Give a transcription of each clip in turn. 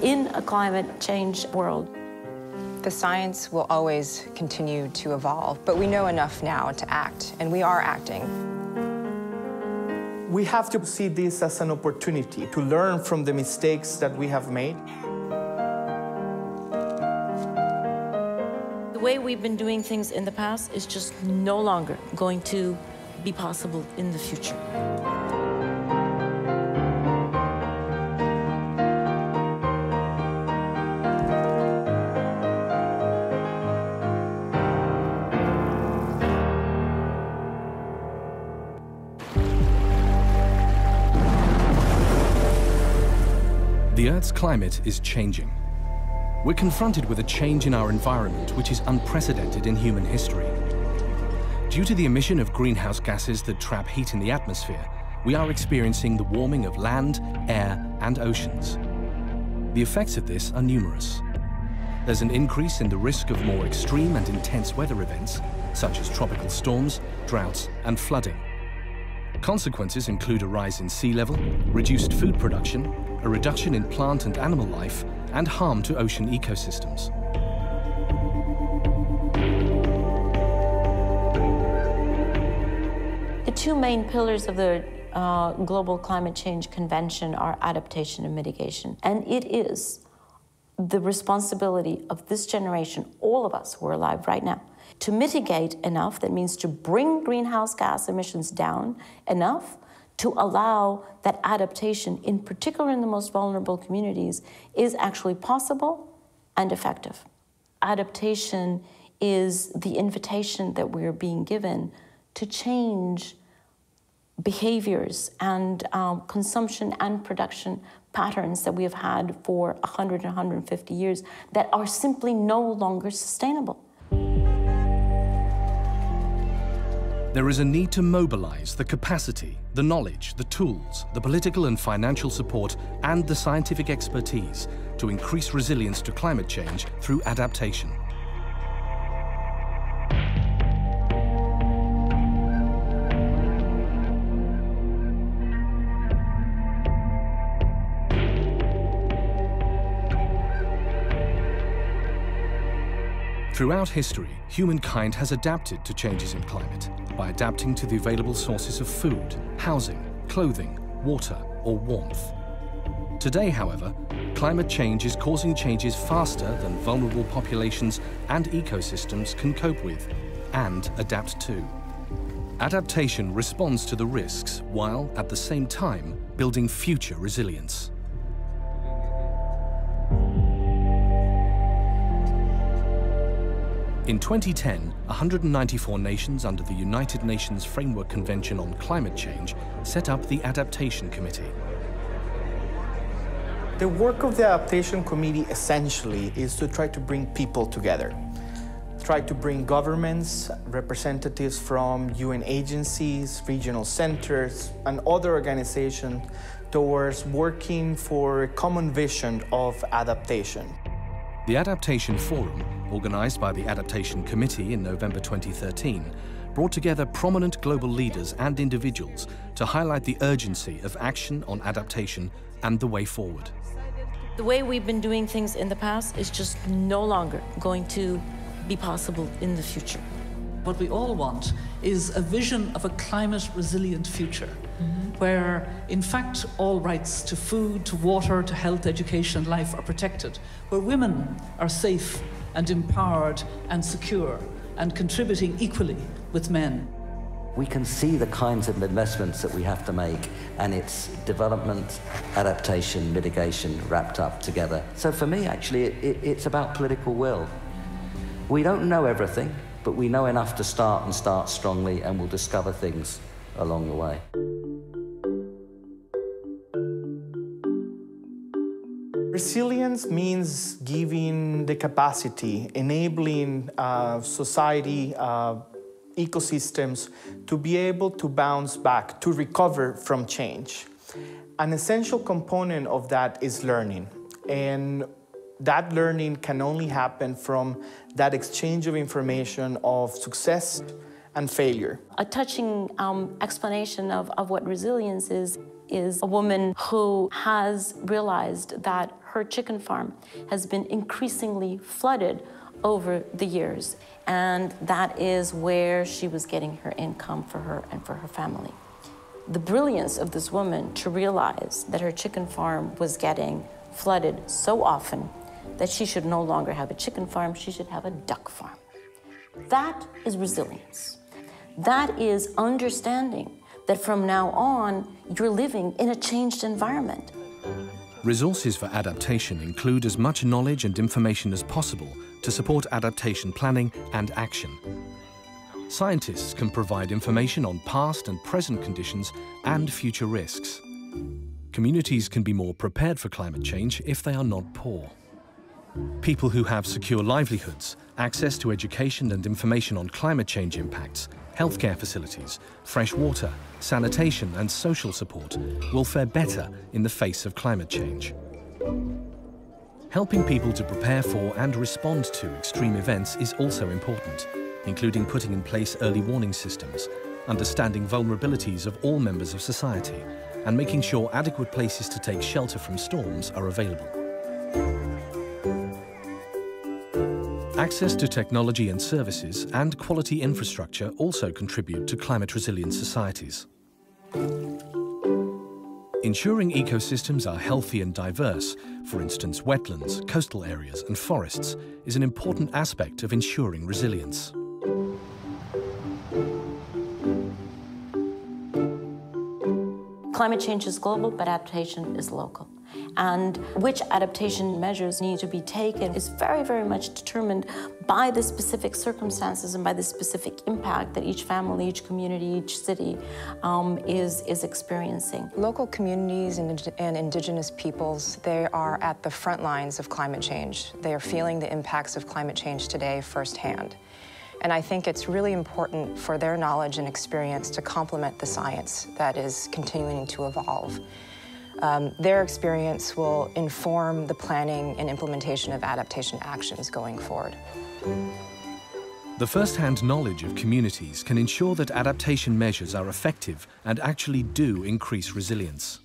in a climate change world. The science will always continue to evolve, but we know enough now to act, and we are acting. We have to see this as an opportunity to learn from the mistakes that we have made. The way we've been doing things in the past is just no longer going to be possible in the future. The Earth's climate is changing. We're confronted with a change in our environment which is unprecedented in human history. Due to the emission of greenhouse gases that trap heat in the atmosphere, we are experiencing the warming of land, air, and oceans. The effects of this are numerous. There's an increase in the risk of more extreme and intense weather events, such as tropical storms, droughts, and flooding. Consequences include a rise in sea level, reduced food production, a reduction in plant and animal life, and harm to ocean ecosystems. The two main pillars of the Global Climate Change Convention are adaptation and mitigation. And it is the responsibility of this generation, all of us who are alive right now, to mitigate enough, that means to bring greenhouse gas emissions down enough to allow that adaptation, in particular in the most vulnerable communities, is actually possible and effective. Adaptation is the invitation that we're being given to change behaviors and consumption and production patterns that we have had for 100 and 150 years that are simply no longer sustainable. There is a need to mobilize the capacity, the knowledge, the tools, the political and financial support, and the scientific expertise to increase resilience to climate change through adaptation. Throughout history, humankind has adapted to changes in climate by adapting to the available sources of food, housing, clothing, water, or warmth. Today, however, climate change is causing changes faster than vulnerable populations and ecosystems can cope with and adapt to. Adaptation responds to the risks while, at the same time, building future resilience. In 2010, 194 nations under the United Nations Framework Convention on Climate Change set up the Adaptation Committee. The work of the Adaptation Committee essentially is to try to bring people together. Try to bring governments, representatives from UN agencies, regional centers, and other organizations towards working for a common vision of adaptation. The Adaptation Forum, organized by the Adaptation Committee in November 2013, brought together prominent global leaders and individuals to highlight the urgency of action on adaptation and the way forward. The way we've been doing things in the past is just no longer going to be possible in the future. What we all want is a vision of a climate-resilient future, where, in fact, all rights to food, to water, to health, education, and life are protected, where women are safe and empowered and secure and contributing equally with men. We can see the kinds of investments that we have to make, and it's development, adaptation, mitigation wrapped up together. So for me, actually, it's about political will. We don't know everything, but we know enough to start and start strongly, and we'll discover things along the way. Resilience means giving the capacity, enabling society, ecosystems to be able to bounce back, to recover from change. An essential component of that is learning. And that learning can only happen from that exchange of information of success and failure. A touching explanation of what resilience is a woman who has realized that her chicken farm has been increasingly flooded over the years, and that is where she was getting her income for her and for her family. The brilliance of this woman to realize that her chicken farm was getting flooded so often that she should no longer have a chicken farm, she should have a duck farm. That is resilience. That is understanding that from now on, you're living in a changed environment. Resources for adaptation include as much knowledge and information as possible to support adaptation planning and action. Scientists can provide information on past and present conditions and future risks. Communities can be more prepared for climate change if they are not poor. People who have secure livelihoods, access to education and information on climate change impacts, healthcare facilities, fresh water, sanitation and social support will fare better in the face of climate change. Helping people to prepare for and respond to extreme events is also important, including putting in place early warning systems, understanding vulnerabilities of all members of society, and making sure adequate places to take shelter from storms are available. Access to technology and services and quality infrastructure also contribute to climate-resilient societies. Ensuring ecosystems are healthy and diverse, for instance wetlands, coastal areas and forests, is an important aspect of ensuring resilience. Climate change is global, but adaptation is local. And which adaptation measures need to be taken is very, very much determined by the specific circumstances and by the specific impact that each family, each community, each city is experiencing. Local communities and indigenous peoples, they are at the front lines of climate change. They are feeling the impacts of climate change today firsthand. And I think it's really important for their knowledge and experience to complement the science that is continuing to evolve. Their experience will inform the planning and implementation of adaptation actions going forward. The first-hand knowledge of communities can ensure that adaptation measures are effective and actually do increase resilience.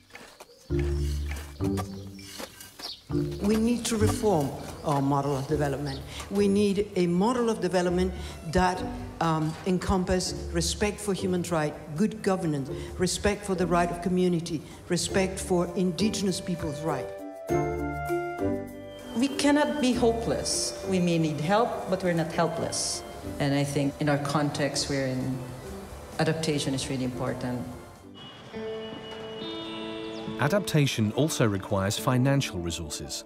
We need to reform our model of development. We need a model of development that encompasses respect for human rights, good governance, respect for the right of community, respect for indigenous people's rights. We cannot be hopeless. We may need help, but we're not helpless. And I think in our context, wherein adaptation is really important. Adaptation also requires financial resources.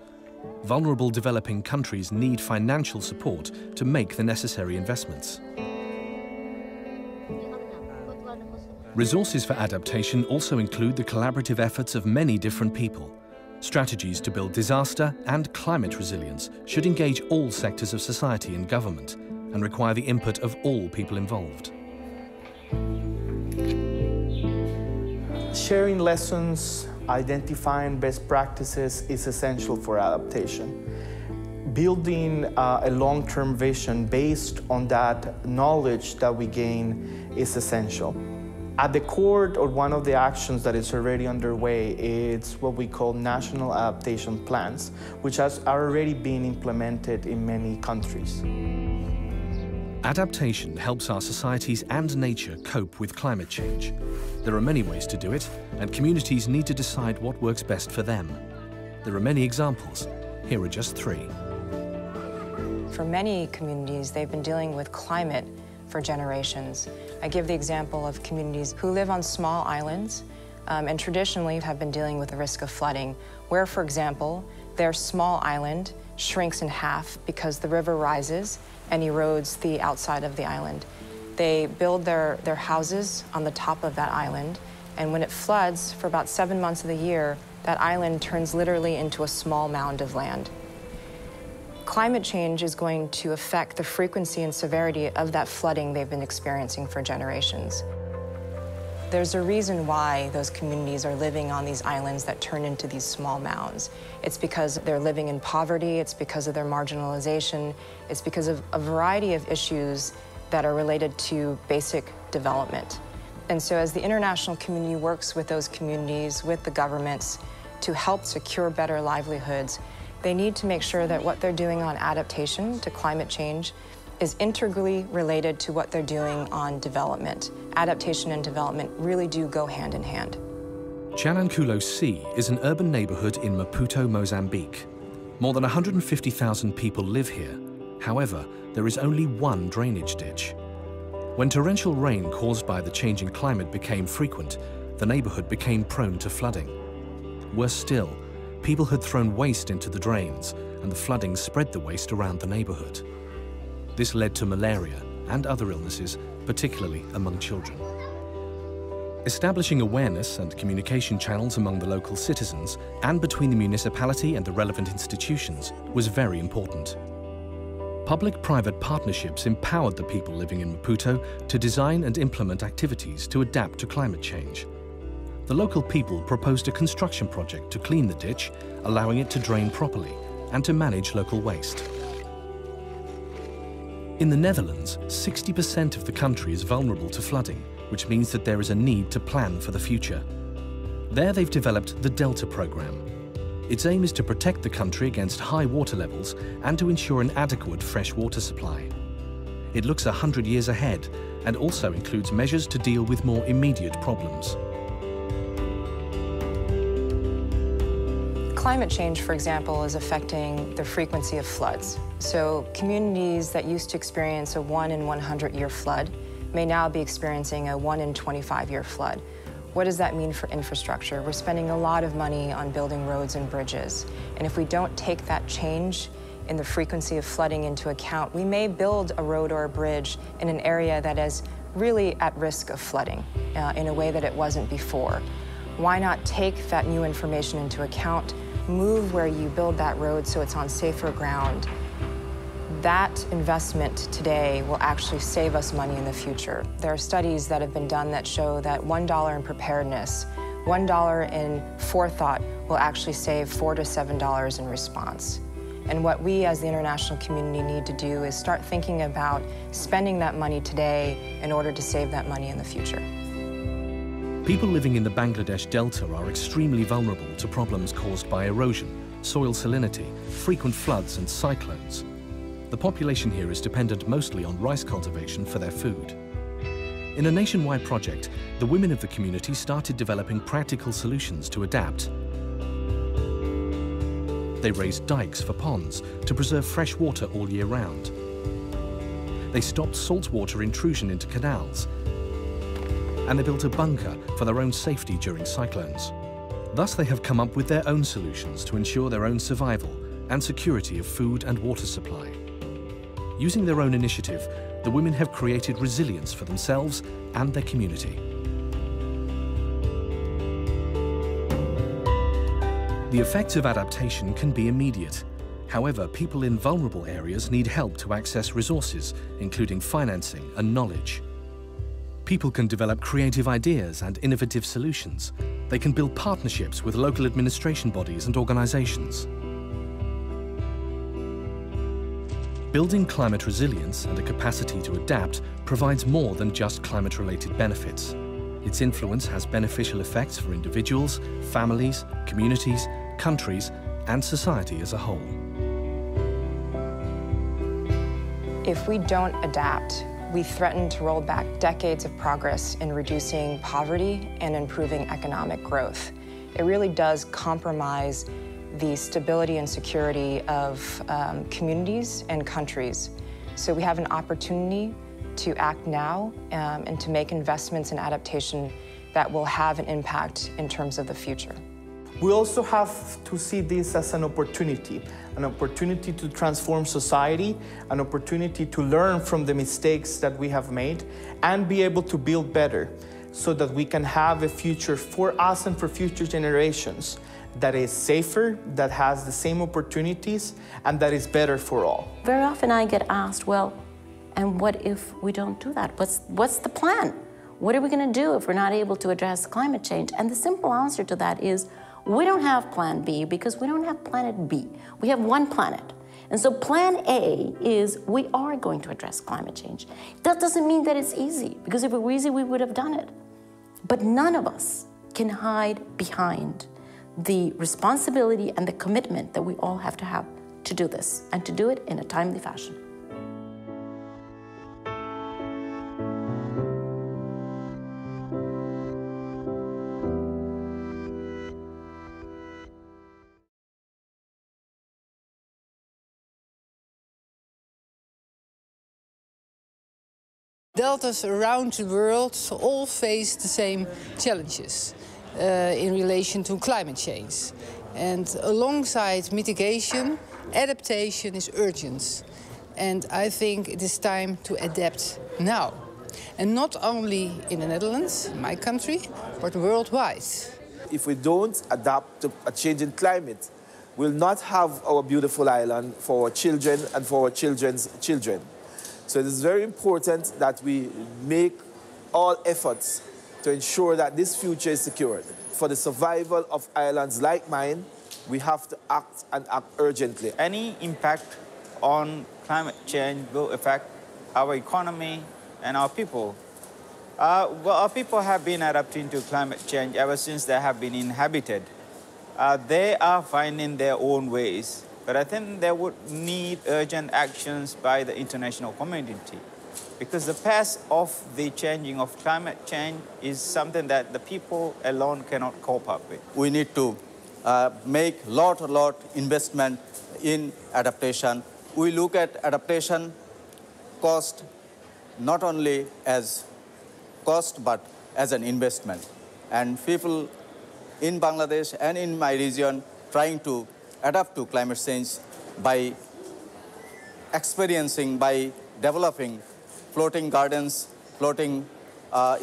Vulnerable developing countries need financial support to make the necessary investments. Resources for adaptation also include the collaborative efforts of many different people. Strategies to build disaster and climate resilience should engage all sectors of society and government and require the input of all people involved. Sharing lessons, identifying best practices is essential for adaptation. Building a long-term vision based on that knowledge that we gain is essential. At the core, or one of the actions that is already underway, is what we call national adaptation plans, which are already being implemented in many countries. Adaptation helps our societies and nature cope with climate change. There are many ways to do it, and communities need to decide what works best for them. There are many examples. Here are just three. For many communities, they've been dealing with climate for generations. I give the example of communities who live on small islands and traditionally have been dealing with the risk of flooding, where, for example, their small island shrinks in half because the river rises and erodes the outside of the island. They build their houses on the top of that island, and when it floods for about 7 months of the year, that island turns literally into a small mound of land. Climate change is going to affect the frequency and severity of that flooding they've been experiencing for generations. There's a reason why those communities are living on these islands that turn into these small mounds. It's because they're living in poverty, it's because of their marginalization, it's because of a variety of issues that are related to basic development. And so as the international community works with those communities, with the governments, to help secure better livelihoods, they need to make sure that what they're doing on adaptation to climate change is integrally related to what they're doing on development. Adaptation and development really do go hand in hand. Chanankulo C is an urban neighborhood in Maputo, Mozambique. More than 150,000 people live here. However, there is only one drainage ditch. When torrential rain caused by the changing climate became frequent, the neighborhood became prone to flooding. Worse still, people had thrown waste into the drains, and the flooding spread the waste around the neighborhood. This led to malaria and other illnesses, particularly among children. Establishing awareness and communication channels among the local citizens and between the municipality and the relevant institutions was very important. Public-private partnerships empowered the people living in Maputo to design and implement activities to adapt to climate change. The local people proposed a construction project to clean the ditch, allowing it to drain properly, and to manage local waste. In the Netherlands, 60% of the country is vulnerable to flooding, which means that there is a need to plan for the future. There they've developed the Delta program. Its aim is to protect the country against high water levels and to ensure an adequate fresh water supply. It looks 100 years ahead and also includes measures to deal with more immediate problems. Climate change, for example, is affecting the frequency of floods. So communities that used to experience a 1 in 100-year flood may now be experiencing a 1 in 25-year flood. What does that mean for infrastructure? We're spending a lot of money on building roads and bridges. And if we don't take that change in the frequency of flooding into account, we may build a road or a bridge in an area that is really at risk of flooding in a way that it wasn't before. Why not take that new information into account, move where you build that road so it's on safer ground? That investment today will actually save us money in the future. There are studies that have been done that show that $1 in preparedness, $1 in forethought will actually save $4 to $7 in response. And what we as the international community need to do is start thinking about spending that money today in order to save that money in the future. People living in the Bangladesh Delta are extremely vulnerable to problems caused by erosion, soil salinity, frequent floods and cyclones. The population here is dependent mostly on rice cultivation for their food. In a nationwide project, the women of the community started developing practical solutions to adapt. They raised dikes for ponds to preserve fresh water all year round. They stopped saltwater intrusion into canals, and they built a bunker for their own safety during cyclones. Thus, they have come up with their own solutions to ensure their own survival and security of food and water supply. Using their own initiative, the women have created resilience for themselves and their community. The effects of adaptation can be immediate. However, people in vulnerable areas need help to access resources, including financing and knowledge. People can develop creative ideas and innovative solutions. They can build partnerships with local administration bodies and organizations. Building climate resilience and a capacity to adapt provides more than just climate-related benefits. Its influence has beneficial effects for individuals, families, communities, countries, and society as a whole. If we don't adapt, we threaten to roll back decades of progress in reducing poverty and improving economic growth. It really does compromise the stability and security of communities and countries. So we have an opportunity to act now and to make investments in adaptation that will have an impact in terms of the future. We also have to see this as an opportunity to transform society, an opportunity to learn from the mistakes that we have made and be able to build better so that we can have a future for us and for future generations that is safer, that has the same opportunities, and that is better for all. Very often I get asked, well, and what if we don't do that? What's the plan? What are we going to do if we're not able to address climate change? And the simple answer to that is, we don't have plan B because we don't have planet B. We have one planet. And so plan A is we are going to address climate change. That doesn't mean that it's easy, because if it were easy, we would have done it. But none of us can hide behind the responsibility and the commitment that we all have to do this, and to do it in a timely fashion. Deltas around the world all face the same challenges in relation to climate change. And alongside mitigation, adaptation is urgent. And I think it is time to adapt now. And not only in the Netherlands, my country, but worldwide. If we don't adapt to a changing climate, we'll not have our beautiful island for our children and for our children's children. So it is very important that we make all efforts to ensure that this future is secured. For the survival of islands like mine, we have to act and act urgently. Any impact on climate change will affect our economy and our people. Well, our people have been adapting to climate change ever since they have been inhabited. They are finding their own ways. But I think there would need urgent actions by the international community, because the pace of the changing of climate change is something that the people alone cannot cope up with. We need to make lot investment in adaptation. We look at adaptation cost not only as cost but as an investment. And people in Bangladesh and in my region trying to adapt to climate change by experiencing, by developing floating gardens, floating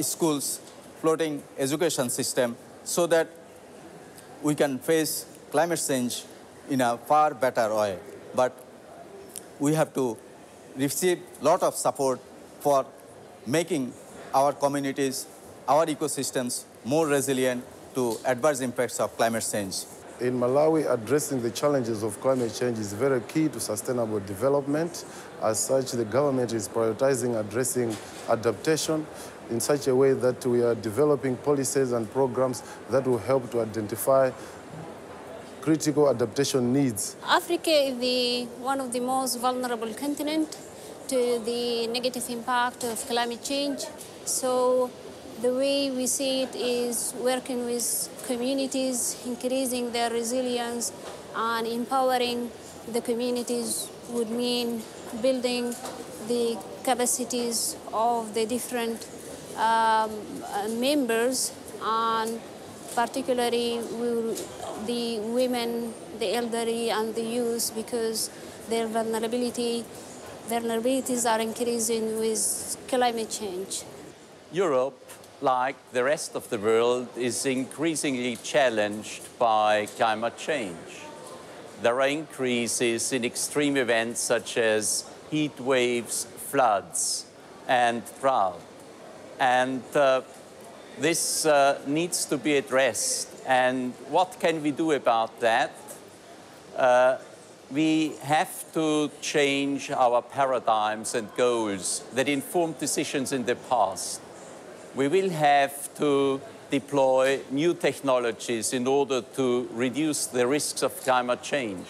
schools, floating education system, so that we can face climate change in a far better way. But we have to receive a lot of support for making our communities, our ecosystems more resilient to adverse impacts of climate change. In Malawi, addressing the challenges of climate change is very key to sustainable development. As such, the government is prioritizing addressing adaptation in such a way that we are developing policies and programs that will help to identify critical adaptation needs. Africa is one of the most vulnerable continents to the negative impact of climate change. So the way we see it is working with communities, increasing their resilience, and empowering the communities would mean building the capacities of the different members, and particularly the women, the elderly, and the youth, because their vulnerabilities are increasing with climate change. Europe, like the rest of the world, is increasingly challenged by climate change. There are increases in extreme events such as heat waves, floods, and drought. And this needs to be addressed. And what can we do about that? We have to change our paradigms and goals that informed decisions in the past. We will have to deploy new technologies in order to reduce the risks of climate change.